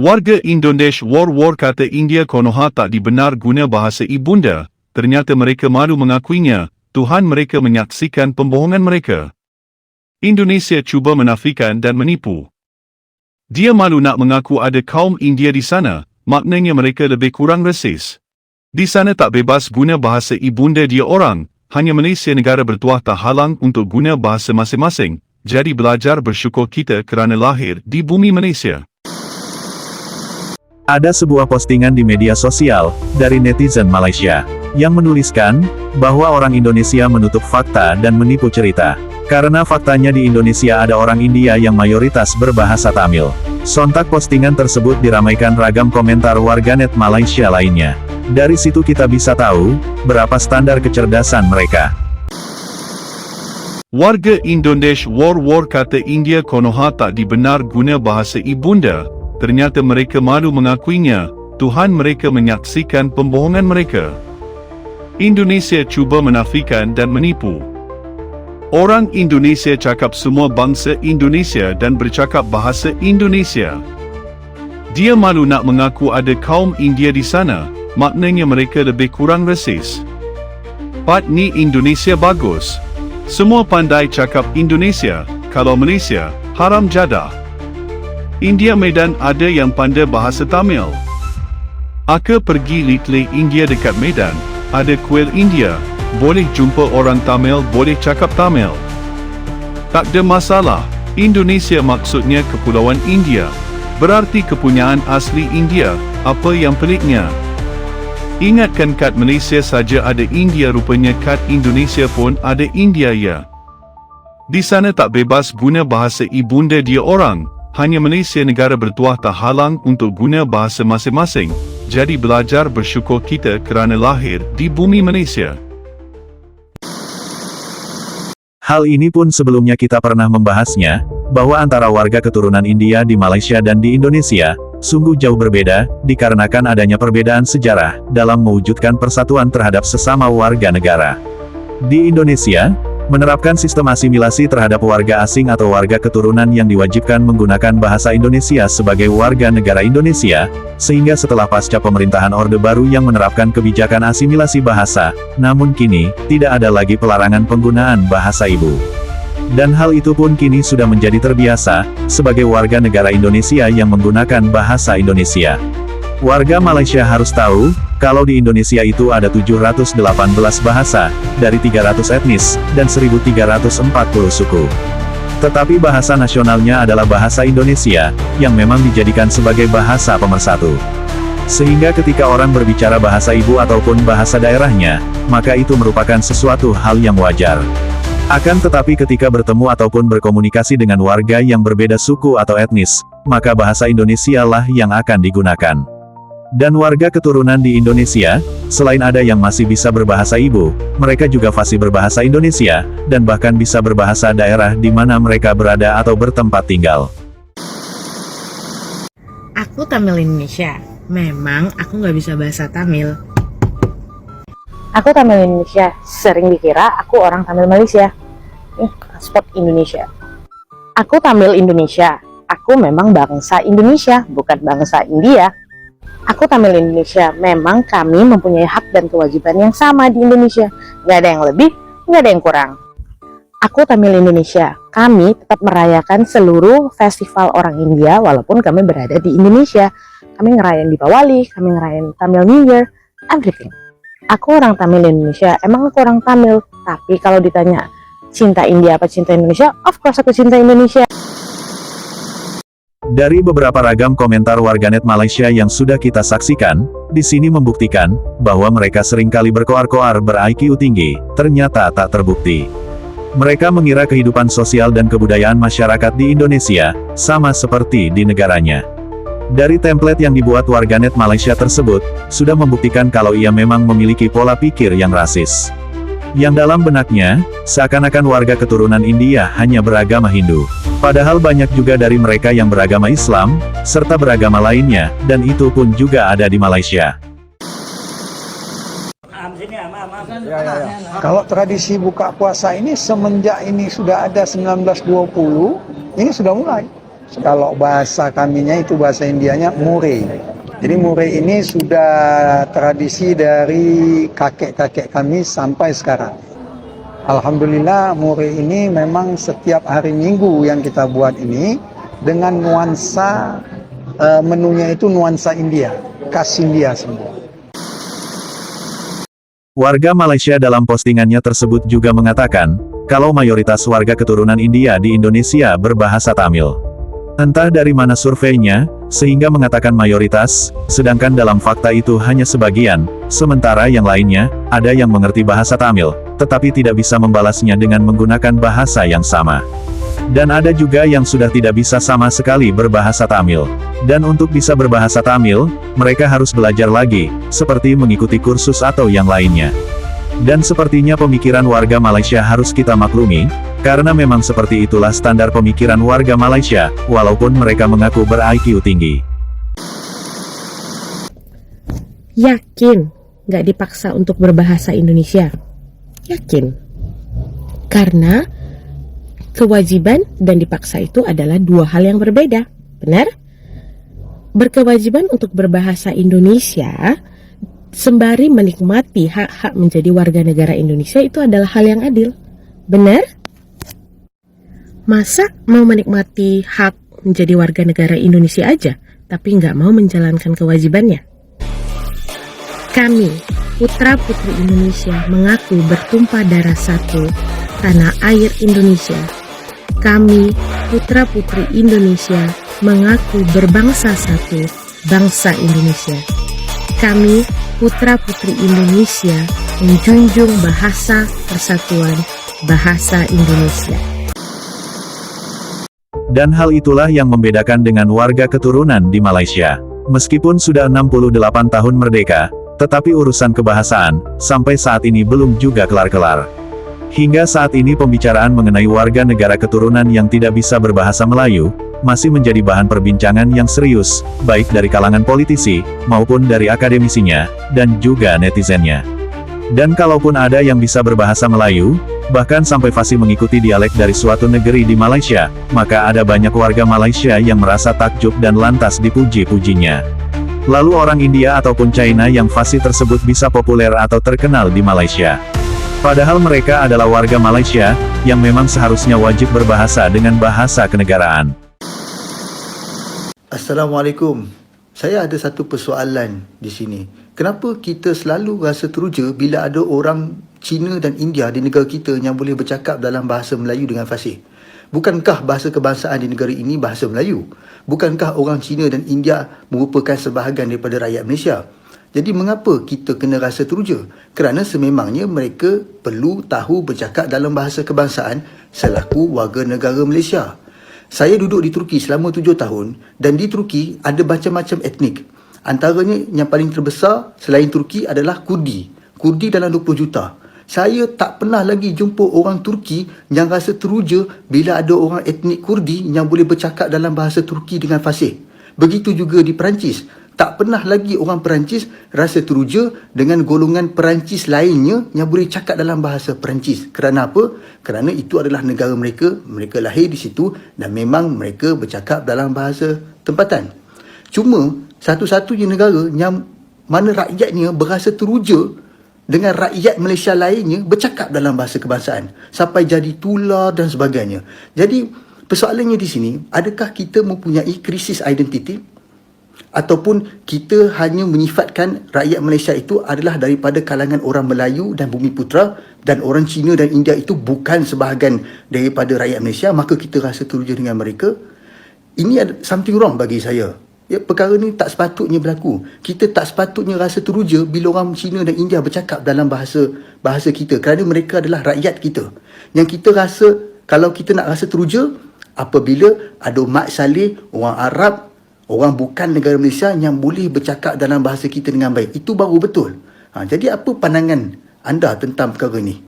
Warga Indonesia war kata India Konoha tak dibenar guna bahasa ibunda, ternyata mereka malu mengakuinya, Tuhan mereka menyaksikan pembohongan mereka. Indonesia cuba menafikan dan menipu. Dia malu nak mengaku ada kaum India di sana, maknanya mereka lebih kurang rasis. Di sana tak bebas guna bahasa ibunda dia orang, hanya Malaysia negara bertuah tak halang untuk guna bahasa masing-masing, jadi belajar bersyukur kita kerana lahir di bumi Malaysia. Ada sebuah postingan di media sosial, dari netizen Malaysia, yang menuliskan, bahwa orang Indonesia menutup fakta dan menipu cerita. Karena faktanya di Indonesia ada orang India yang mayoritas berbahasa Tamil. Sontak postingan tersebut diramaikan ragam komentar warganet Malaysia lainnya. Dari situ kita bisa tahu, berapa standar kecerdasan mereka. Warga Indonesia war kata India Konoha tak dibenar guna bahasa ibunda, ternyata mereka malu mengakuinya, Tuhan mereka menyaksikan pembohongan mereka. Indonesia cuba menafikan dan menipu. Orang Indonesia cakap semua bangsa Indonesia dan bercakap bahasa Indonesia. Dia malu nak mengaku ada kaum India di sana, maknanya mereka lebih kurang rasis. Pat ni Indonesia bagus. Semua pandai cakap Indonesia, kalau Malaysia, haram jadah. India Medan ada yang pandai bahasa Tamil. Aku pergi Little India dekat Medan, ada kuil India, boleh jumpa orang Tamil boleh cakap Tamil. Tak ada masalah, Indonesia maksudnya Kepulauan India, berarti kepunyaan asli India, apa yang peliknya? Ingatkan kat Malaysia saja ada India rupanya kat Indonesia pun ada India ya. Di sana tak bebas guna bahasa ibunda dia orang, hanya Malaysia negara bertuah tak halang untuk guna bahasa masing-masing, jadi belajar bersyukur kita kerana lahir di bumi Malaysia. Hal ini pun sebelumnya kita pernah membahasnya, bahwa antara warga keturunan India di Malaysia dan di Indonesia, sungguh jauh berbeda, dikarenakan adanya perbedaan sejarah, dalam mewujudkan persatuan terhadap sesama warga negara. Di Indonesia, menerapkan sistem asimilasi terhadap warga asing atau warga keturunan yang diwajibkan menggunakan bahasa Indonesia sebagai warga negara Indonesia, sehingga setelah pasca pemerintahan Orde Baru yang menerapkan kebijakan asimilasi bahasa, namun kini, tidak ada lagi pelarangan penggunaan bahasa ibu. Dan hal itu pun kini sudah menjadi terbiasa, sebagai warga negara Indonesia yang menggunakan bahasa Indonesia. Warga Malaysia harus tahu, kalau di Indonesia itu ada 718 bahasa, dari 300 etnis, dan 1340 suku. Tetapi bahasa nasionalnya adalah bahasa Indonesia, yang memang dijadikan sebagai bahasa pemersatu. Sehingga ketika orang berbicara bahasa ibu ataupun bahasa daerahnya, maka itu merupakan sesuatu hal yang wajar. Akan tetapi ketika bertemu ataupun berkomunikasi dengan warga yang berbeda suku atau etnis, maka bahasa Indonesia lah yang akan digunakan. Dan warga keturunan di Indonesia, selain ada yang masih bisa berbahasa ibu, mereka juga fasih berbahasa Indonesia, dan bahkan bisa berbahasa daerah di mana mereka berada atau bertempat tinggal. Aku Tamil Indonesia. Memang aku nggak bisa bahasa Tamil. Aku Tamil Indonesia. Sering dikira aku orang Tamil Malaysia. Paspor Indonesia. Aku Tamil Indonesia. Aku memang bangsa Indonesia, bukan bangsa India. Aku Tamil Indonesia, memang kami mempunyai hak dan kewajiban yang sama di Indonesia. Nggak ada yang lebih, nggak ada yang kurang. Aku Tamil Indonesia, kami tetap merayakan seluruh festival orang India walaupun kami berada di Indonesia. Kami ngerayain Deepawali, kami ngerayain Tamil New Year, everything. Aku orang Tamil Indonesia, emang aku orang Tamil. Tapi kalau ditanya, cinta India apa cinta Indonesia? Of course aku cinta Indonesia. Dari beberapa ragam komentar warganet Malaysia yang sudah kita saksikan, di sini membuktikan, bahwa mereka seringkali berkoar-koar ber-IQ tinggi, ternyata tak terbukti. Mereka mengira kehidupan sosial dan kebudayaan masyarakat di Indonesia, sama seperti di negaranya. Dari template yang dibuat warganet Malaysia tersebut, sudah membuktikan kalau ia memang memiliki pola pikir yang rasis. Yang dalam benaknya, seakan-akan warga keturunan India hanya beragama Hindu. Padahal banyak juga dari mereka yang beragama Islam, serta beragama lainnya, dan itu pun juga ada di Malaysia. Kalau tradisi buka puasa ini semenjak ini sudah ada 1920, ini sudah mulai. Kalau bahasa kaminya itu bahasa Indianya Mure. Jadi Mure ini sudah tradisi dari kakek-kakek kami sampai sekarang. Alhamdulillah Mure ini memang setiap hari Minggu yang kita buat ini dengan nuansa menunya itu nuansa India, khas India semua. Warga Malaysia dalam postingannya tersebut juga mengatakan, kalau mayoritas warga keturunan India di Indonesia berbahasa Tamil. Entah dari mana surveinya, sehingga mengatakan mayoritas, sedangkan dalam fakta itu hanya sebagian, sementara yang lainnya, ada yang mengerti bahasa Tamil, tetapi tidak bisa membalasnya dengan menggunakan bahasa yang sama. Dan ada juga yang sudah tidak bisa sama sekali berbahasa Tamil. Dan untuk bisa berbahasa Tamil, mereka harus belajar lagi, seperti mengikuti kursus atau yang lainnya. Dan sepertinya pemikiran warga Malaysia harus kita maklumi, karena memang seperti itulah standar pemikiran warga Malaysia, walaupun mereka mengaku ber-IQ tinggi. Yakin nggak dipaksa untuk berbahasa Indonesia? Yakin. Karena kewajiban dan dipaksa itu adalah dua hal yang berbeda. Benar? Berkewajiban untuk berbahasa Indonesia sembari menikmati hak-hak menjadi warga negara Indonesia itu adalah hal yang adil. Benar? Masa mau menikmati hak menjadi warga negara Indonesia aja, tapi nggak mau menjalankan kewajibannya? Kami, putra-putri Indonesia, mengaku bertumpah darah satu, tanah air Indonesia. Kami, putra-putri Indonesia, mengaku berbangsa satu, bangsa Indonesia. Kami, putra-putri Indonesia, menjunjung bahasa persatuan, bahasa Indonesia. Dan hal itulah yang membedakan dengan warga keturunan di Malaysia. Meskipun sudah 68 tahun merdeka, tetapi urusan kebahasaan, sampai saat ini belum juga kelar-kelar. Hingga saat ini pembicaraan mengenai warga negara keturunan yang tidak bisa berbahasa Melayu, masih menjadi bahan perbincangan yang serius, baik dari kalangan politisi, maupun dari akademisinya, dan juga netizennya. Dan kalaupun ada yang bisa berbahasa Melayu, bahkan sampai fasih mengikuti dialek dari suatu negeri di Malaysia, maka ada banyak warga Malaysia yang merasa takjub dan lantas dipuji-pujinya. Lalu orang India ataupun China yang fasih tersebut bisa populer atau terkenal di Malaysia. Padahal mereka adalah warga Malaysia, yang memang seharusnya wajib berbahasa dengan bahasa kenegaraan. Assalamualaikum. Saya ada satu persoalan di sini. Kenapa kita selalu rasa teruja bila ada orang Cina dan India di negara kita yang boleh bercakap dalam bahasa Melayu dengan fasih? Bukankah bahasa kebangsaan di negara ini bahasa Melayu? Bukankah orang Cina dan India merupakan sebahagian daripada rakyat Malaysia? Jadi mengapa kita kena rasa teruja? Kerana sememangnya mereka perlu tahu bercakap dalam bahasa kebangsaan selaku warga negara Malaysia. Saya duduk di Turki selama 7 tahun dan di Turki ada macam-macam etnik. Antaranya yang paling terbesar selain Turki adalah Kurdi. Kurdi dalam 20 juta. Saya tak pernah lagi jumpa orang Turki yang rasa teruja bila ada orang etnik Kurdi yang boleh bercakap dalam bahasa Turki dengan fasih. Begitu juga di Perancis. Tak pernah lagi orang Perancis rasa teruja dengan golongan Perancis lainnya yang boleh cakap dalam bahasa Perancis. Kerana apa? Kerana itu adalah negara mereka, mereka lahir di situ dan memang mereka bercakap dalam bahasa tempatan. Cuma, satu-satunya negara yang mana rakyatnya berasa teruja dengan rakyat Malaysia lainnya bercakap dalam bahasa kebangsaan. Sampai jadi tular dan sebagainya. Jadi, persoalannya di sini, adakah kita mempunyai krisis identiti? Ataupun kita hanya menyifatkan rakyat Malaysia itu adalah daripada kalangan orang Melayu dan Bumiputera dan orang Cina dan India itu bukan sebahagian daripada rakyat Malaysia, maka kita rasa teruja dengan mereka. Ini ada something wrong bagi saya. Ya, perkara ni tak sepatutnya berlaku. Kita tak sepatutnya rasa teruja bila orang Cina dan India bercakap dalam bahasa kita kerana mereka adalah rakyat kita. Yang kita rasa, kalau kita nak rasa teruja apabila ada Mat Saleh, orang Arab, orang bukan negara Malaysia yang boleh bercakap dalam bahasa kita dengan baik. Itu baru betul. Jadi apa pandangan anda tentang perkara ini?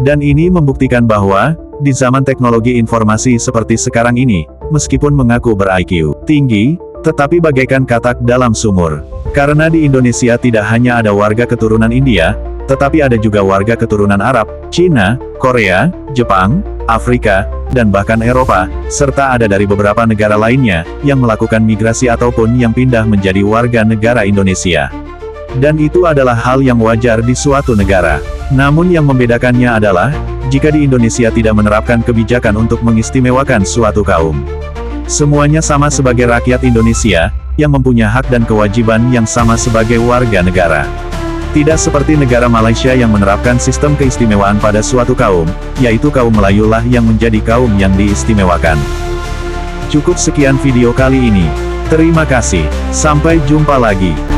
Dan ini membuktikan bahwa, di zaman teknologi informasi seperti sekarang ini, meskipun mengaku ber-IQ tinggi, tetapi bagaikan katak dalam sumur. Karena di Indonesia tidak hanya ada warga keturunan India, tetapi ada juga warga keturunan Arab, Cina, Korea, Jepang, Afrika, dan bahkan Eropa, serta ada dari beberapa negara lainnya, yang melakukan migrasi ataupun yang pindah menjadi warga negara Indonesia. Dan itu adalah hal yang wajar di suatu negara. Namun yang membedakannya adalah, jika di Indonesia tidak menerapkan kebijakan untuk mengistimewakan suatu kaum. Semuanya sama sebagai rakyat Indonesia, yang mempunyai hak dan kewajiban yang sama sebagai warga negara. Tidak seperti negara Malaysia yang menerapkan sistem keistimewaan pada suatu kaum, yaitu kaum Melayu lah yang menjadi kaum yang diistimewakan. Cukup sekian video kali ini. Terima kasih. Sampai jumpa lagi.